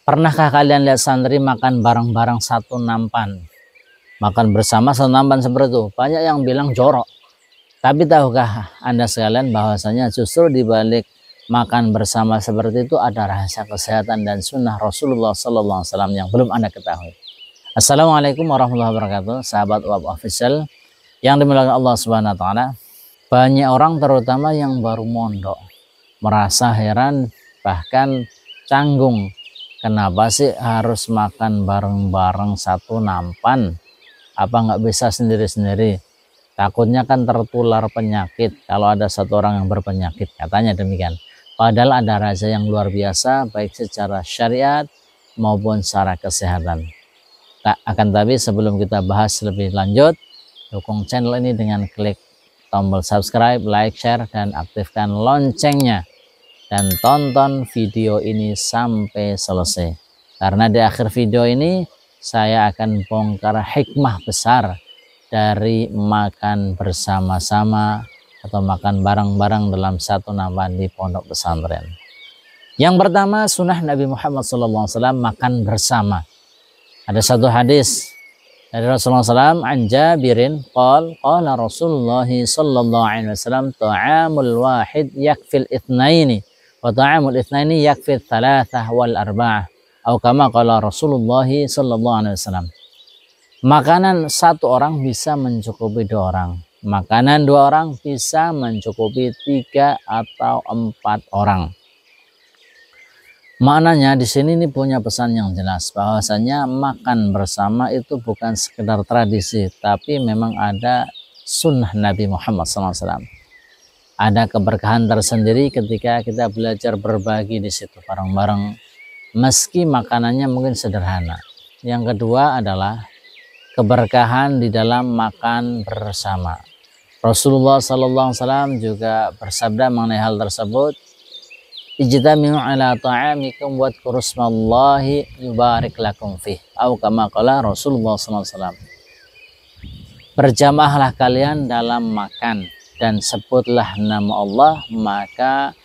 Pernahkah kalian lihat santri makan bareng-bareng satu nampan? Makan bersama satu nampan seperti itu. Banyak yang bilang jorok. Tapi tahukah Anda sekalian bahwasanya justru di balik makan bersama seperti itu ada rahasia kesehatan dan sunnah Rasulullah SAW yang belum Anda ketahui. Assalamualaikum warahmatullahi wabarakatuh, sahabat UAP Official yang dimuliakan Allah Subhanahu wa taala. Banyak orang terutama yang baru mondok merasa heran bahkan canggung. Kenapa sih harus makan bareng-bareng satu nampan? Apa nggak bisa sendiri-sendiri? Takutnya kan tertular penyakit kalau ada satu orang yang berpenyakit, katanya demikian. Padahal ada rahasia yang luar biasa baik secara syariat maupun secara kesehatan. Akan tapi sebelum kita bahas lebih lanjut, dukung channel ini dengan klik tombol subscribe, like, share, dan aktifkan loncengnya. Dan tonton video ini sampai selesai. Karena di akhir video ini saya akan bongkar hikmah besar dari makan bersama-sama atau makan bareng-bareng dalam satu nampan di pondok pesantren. Yang pertama, sunnah Nabi Muhammad SAW makan bersama. Ada satu hadis dari Rasulullah SAW, an Jabirin qala Rasulullah sallallahu alaihi wasallam ta'amul wahid yakfil itsnaini wa ta'amul itsnaini yakfil thalathah wal arba'ah atau kama qala Rasulullah sallallahu alaihi wasallam. Makanan satu orang bisa mencukupi dua orang. Makanan dua orang bisa mencukupi 3 atau 4 orang. Maknanya di sini ini punya pesan yang jelas bahwasanya makan bersama itu bukan sekedar tradisi, tapi memang ada sunnah Nabi Muhammad SAW. Ada keberkahan tersendiri ketika kita belajar berbagi di situ bareng-bareng, meski makanannya mungkin sederhana. Yang kedua adalah keberkahan di dalam makan bersama. Rasulullah SAW juga bersabda mengenai hal tersebut, ijtami'u ala ta'amikum wadhkuru ismallahi yubarik lakum fih, atau kama qala Rasulullah SAW. Berjamaahlah kalian dalam makan dan sebutlah nama Allah, maka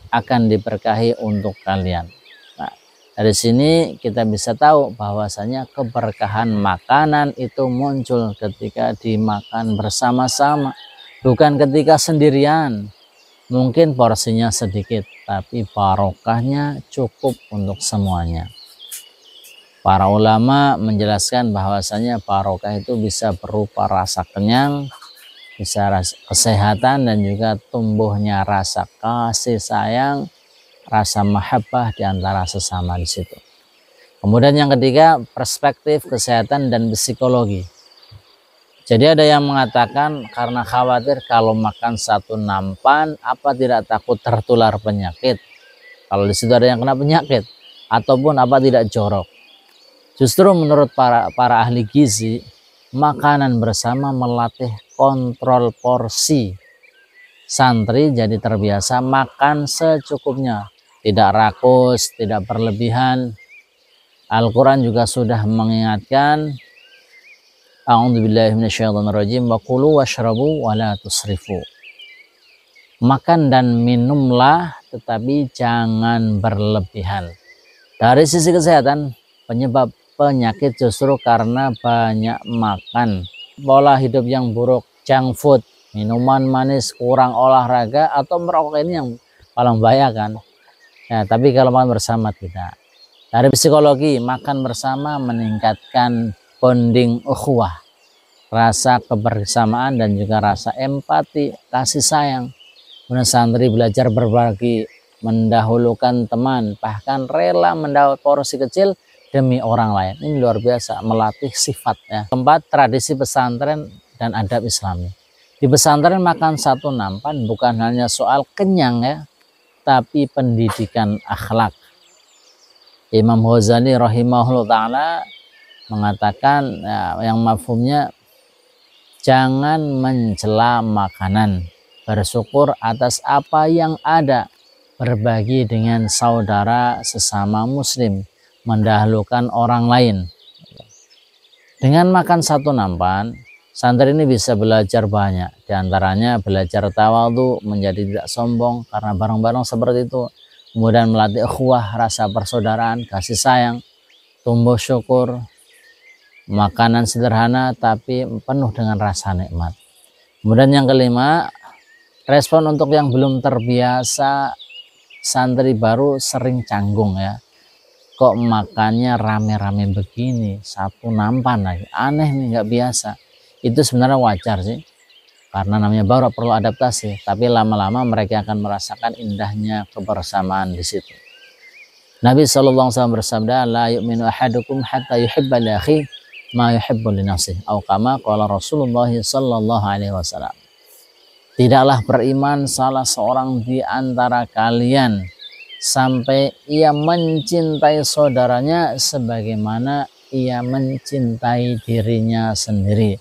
akan diberkahi untuk kalian. Nah, dari sini kita bisa tahu bahwasanya keberkahan makanan itu muncul ketika dimakan bersama-sama, bukan ketika sendirian. Mungkin porsinya sedikit, tapi barokahnya cukup untuk semuanya. Para ulama menjelaskan bahwasanya barokah itu bisa berupa rasa kenyang, bisa rasa kesehatan, dan juga tumbuhnya rasa kasih sayang, rasa mahabbah di antara sesama di situ. Kemudian yang ketiga, perspektif kesehatan dan psikologi. Jadi ada yang mengatakan karena khawatir kalau makan satu nampan apa tidak takut tertular penyakit. Kalau di situ ada yang kena penyakit ataupun apa tidak jorok. Justru menurut para ahli gizi, makanan bersama melatih kontrol porsi. Santri jadi terbiasa makan secukupnya, tidak rakus, tidak berlebihan. Al-Quran juga sudah mengingatkan, a'udzubillahi minasyaitonirrajim wa kulu washrabu wa la tusrifu. Makan dan minumlah tetapi jangan berlebihan. Dari sisi kesehatan, penyebab penyakit justru karena banyak makan, pola hidup yang buruk, junk food, minuman manis, kurang olahraga, atau merokok ini yang paling bahaya kan. Ya, tapi kalau makan bersama tidak. Dari psikologi, makan bersama meningkatkan bonding ukhuwah, rasa kebersamaan dan juga rasa empati, kasih sayang. Kemudian santri belajar berbagi, mendahulukan teman, bahkan rela mendapat porsi kecil demi orang lain. Ini luar biasa, melatih sifat ya. Keempat, tradisi pesantren dan adab Islami. Di pesantren makan satu nampan bukan hanya soal kenyang ya, tapi pendidikan akhlak. Imam Ghazali rahimahullah ta'ala mengatakan ya, yang mafhumnya jangan mencela makanan, bersyukur atas apa yang ada, berbagi dengan saudara sesama muslim, mendahulukan orang lain. Dengan makan satu nampan, santri ini bisa belajar banyak, diantaranya belajar tawadhu, menjadi tidak sombong karena bareng-bareng seperti itu, kemudian melatih ukhuwah, rasa persaudaraan, kasih sayang, tumbuh syukur, makanan sederhana tapi penuh dengan rasa nikmat. Kemudian yang kelima, respon untuk yang belum terbiasa, santri baru sering canggung ya. Kok makannya rame-rame begini, sapu nampan lagi, aneh nih, nggak biasa. Itu sebenarnya wajar sih, karena namanya baru perlu adaptasi, tapi lama-lama mereka akan merasakan indahnya kebersamaan di situ. Nabi SAW bersabda, la yu'minu ahadukum hatta yuhibba li akhihi ma yuhibbu li nafsihi, atau kama qala Rasulullah sallallahu alaihi wasallam. Tidaklah beriman salah seorang di antara kalian sampai ia mencintai saudaranya sebagaimana ia mencintai dirinya sendiri.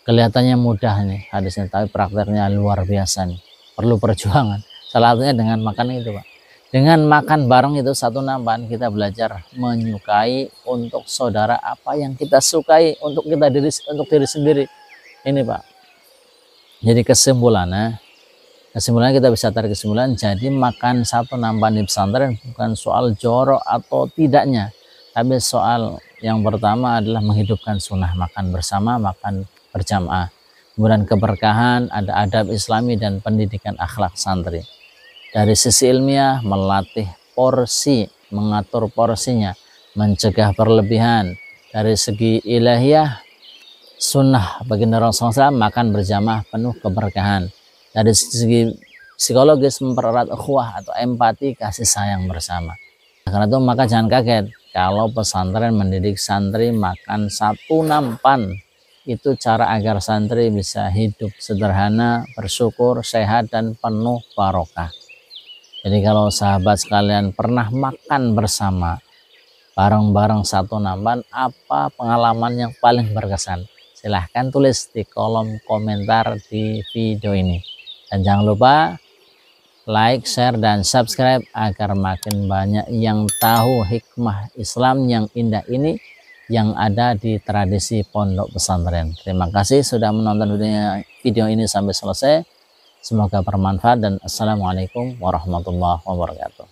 Kelihatannya mudah nih hadisnya, tapi prakteknya luar biasa nih. Perlu perjuangan. Salah satunya dengan makan itu, Pak. Dengan makan bareng itu satu nampan, kita belajar menyukai untuk saudara apa yang kita sukai untuk diri sendiri. Ini, Pak. Jadi kesimpulannya kita bisa tarik kesimpulan, jadi makan satu nampan di pesantren bukan soal jorok atau tidaknya, tapi soal yang pertama adalah menghidupkan sunnah makan bersama, makan berjamaah. Kemudian keberkahan, ada adab islami dan pendidikan akhlak santri. Dari sisi ilmiah, melatih porsi, mengatur porsinya, mencegah berlebihan. Dari segi ilahiyah, sunnah baginda Rasulullah SAW, makan berjamaah penuh keberkahan. Dari segi psikologis, mempererat ukhuwah atau empati, kasih sayang bersama. Karena itu maka jangan kaget kalau pesantren mendidik santri makan satu nampan. Itu cara agar santri bisa hidup sederhana, bersyukur, sehat, dan penuh barokah. Jadi kalau sahabat sekalian pernah makan bersama bareng-bareng satu nampan, apa pengalaman yang paling berkesan? Silahkan tulis di kolom komentar di video ini. Dan jangan lupa like, share, dan subscribe agar makin banyak yang tahu hikmah Islam yang indah ini yang ada di tradisi pondok pesantren. Terima kasih sudah menonton video ini sampai selesai. Semoga bermanfaat dan assalamualaikum warahmatullahi wabarakatuh.